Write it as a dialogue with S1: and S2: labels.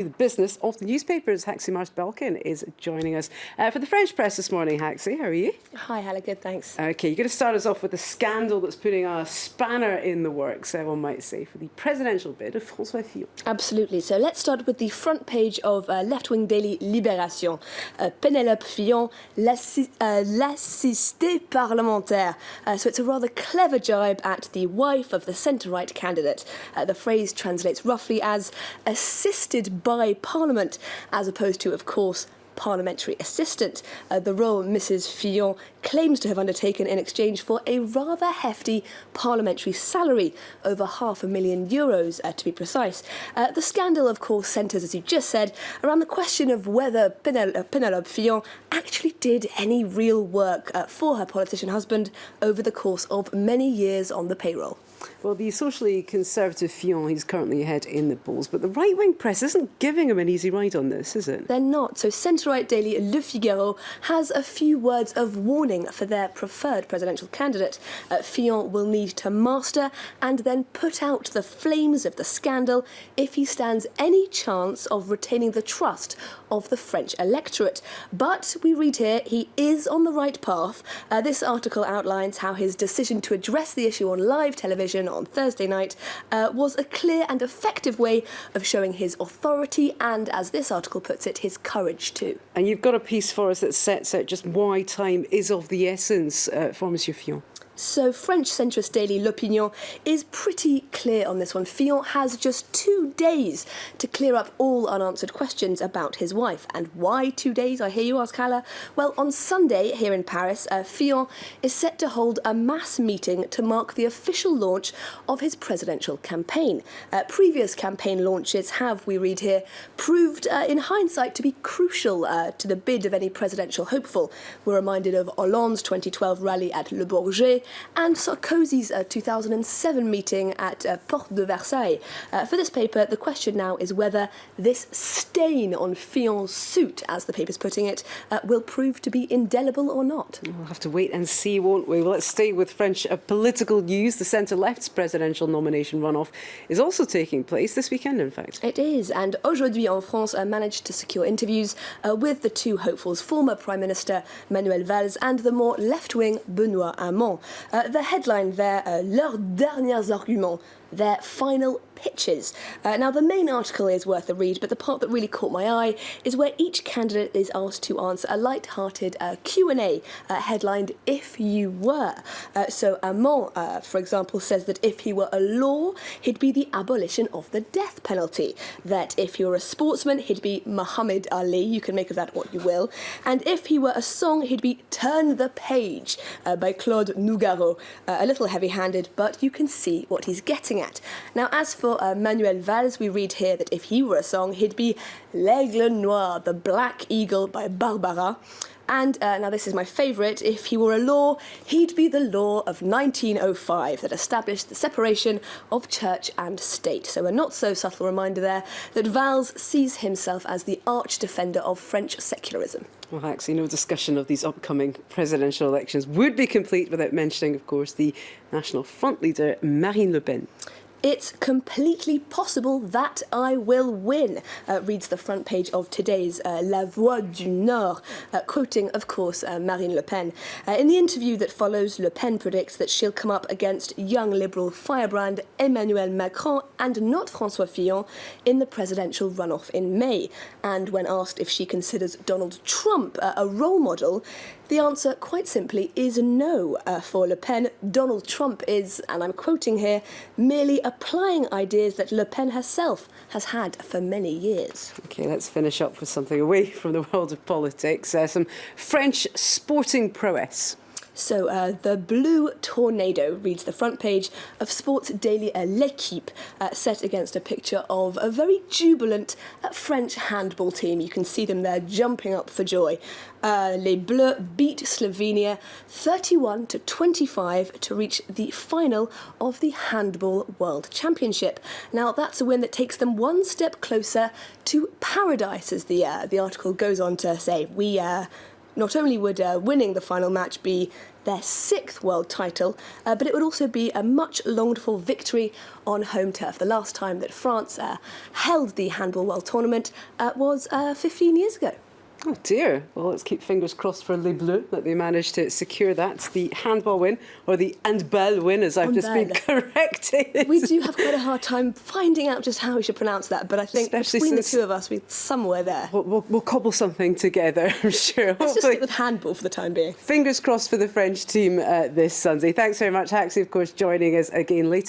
S1: The business of the newspapers. Haxi Mars-Belkin is joining us for the French press this morning. Haxi, how are you?
S2: Hi, Hala, good, thanks.
S1: Okay, you're going to start us off with a scandal that's putting a spanner in the works, one might say, for the presidential bid of François Fillon.
S2: Absolutely. So let's start with the front page of left-wing daily Libération. Penelope Fillon, l'assistée parlementaire. So it's a rather clever jibe at the wife of the centre-right candidate. The phrase translates roughly as assisted by Parliament, as opposed to, of course, parliamentary assistant, the role Mrs. Fillon claims to have undertaken in exchange for a rather hefty parliamentary salary, over €500,000 to be precise. The scandal, of course, centres, as you just said, around the question of whether Penelope Fillon actually did any real work for her politician husband over the course of many years on the payroll.
S1: Well, the socially conservative Fillon, he's currently ahead in the polls, but the right-wing press isn't giving him an easy ride on this, is it?
S2: They're not. So centre-right daily Le Figaro has a few words of warning for their preferred presidential candidate. Fillon will need to master and then put out the flames of the scandal if he stands any chance of retaining the trust of the French electorate. But we read here he is on the right path. This article outlines how his decision to address the issue on live television on Thursday night was a clear and effective way of showing his authority and, as this article puts it, his courage too.
S1: And you've got a piece for us that sets out just why time is of the essence for Monsieur Fillon.
S2: So French centrist daily L'Opinion is pretty clear on this one. Fillon has just 2 days to clear up all unanswered questions about his wife. And why 2 days, I hear you ask, Hala? Well, on Sunday here in Paris, Fillon is set to hold a mass meeting to mark the official launch of his presidential campaign. Previous campaign launches have, we read here, proved in hindsight to be crucial to the bid of any presidential hopeful. We're reminded of Hollande's 2012 rally at Le Bourget and Sarkozy's 2007 meeting at Porte de Versailles. For this paper, the question now is whether this stain on Fillon's suit, as the paper's putting it, will prove to be indelible or not.
S1: We'll have to wait and see, won't we? Well, let's stay with French political news. The centre-left's presidential nomination runoff is also taking place this weekend, in fact.
S2: It is, and Aujourd'hui en France managed to secure interviews with the two hopefuls, former Prime Minister Manuel Valls and the more left-wing Benoit Hamon. The headline there, leurs derniers arguments, their final pitches. Now, the main article is worth a read, but the part that really caught my eye is where each candidate is asked to answer a light-hearted Q&A headlined, If You Were. So Hamon, for example, says that if he were a law, he'd be the abolition of the death penalty. That if he were a sportsman, he'd be Muhammad Ali, you can make of that what you will. And if he were a song, he'd be Turn the Page by Claude Nougaro. A little heavy-handed, but you can see what he's getting at. Now, as for Manuel Valls, we read here that if he were a song, he'd be L'Aigle Noir, the Black Eagle by Barbara. And now this is my favourite, if he were a law, he'd be the law of 1905 that established the separation of church and state. So a not-so-subtle reminder there that Valls sees himself as the arch-defender of French secularism.
S1: Well, actually, no discussion of these upcoming presidential elections would be complete without mentioning, of course, the National Front leader, Marine Le Pen.
S2: It's completely possible that I will win, reads the front page of today's La Voix du Nord, quoting, of course, Marine Le Pen. In the interview that follows, Le Pen predicts that she'll come up against young Liberal firebrand Emmanuel Macron and not François Fillon in the presidential runoff in May. And when asked if she considers Donald Trump a role model, the answer, quite simply, is no. For Le Pen, Donald Trump is, and I'm quoting here, merely applying ideas that Le Pen herself has had for many years.
S1: OK, let's finish up with something away from the world of politics. Some French sporting prowess.
S2: So the blue tornado reads the front page of sports daily L'Équipe, set against a picture of a very jubilant French handball team. You can see them there jumping up for joy. Les Bleus beat Slovenia 31-25 to reach the final of the Handball World Championship. Now, that's a win that takes them one step closer to paradise, as the article goes on to say. Not only would winning the final match be their 6th world title, but it would also be a much longed-for victory on home turf. The last time that France held the Handball World Tournament was 15 years ago.
S1: Oh dear. Well, let's keep fingers crossed for Les Bleus that they managed to secure that. The handball win, or the handball win, as I've just been corrected.
S2: We do have quite a hard time finding out just how we should pronounce that, but I think
S1: Especially
S2: between the two of us, we're somewhere there.
S1: We'll cobble something together, I'm sure.
S2: Let's just stick with handball for the time being.
S1: Fingers crossed for the French team this Sunday. Thanks very much, Haxie, of course, joining us again later.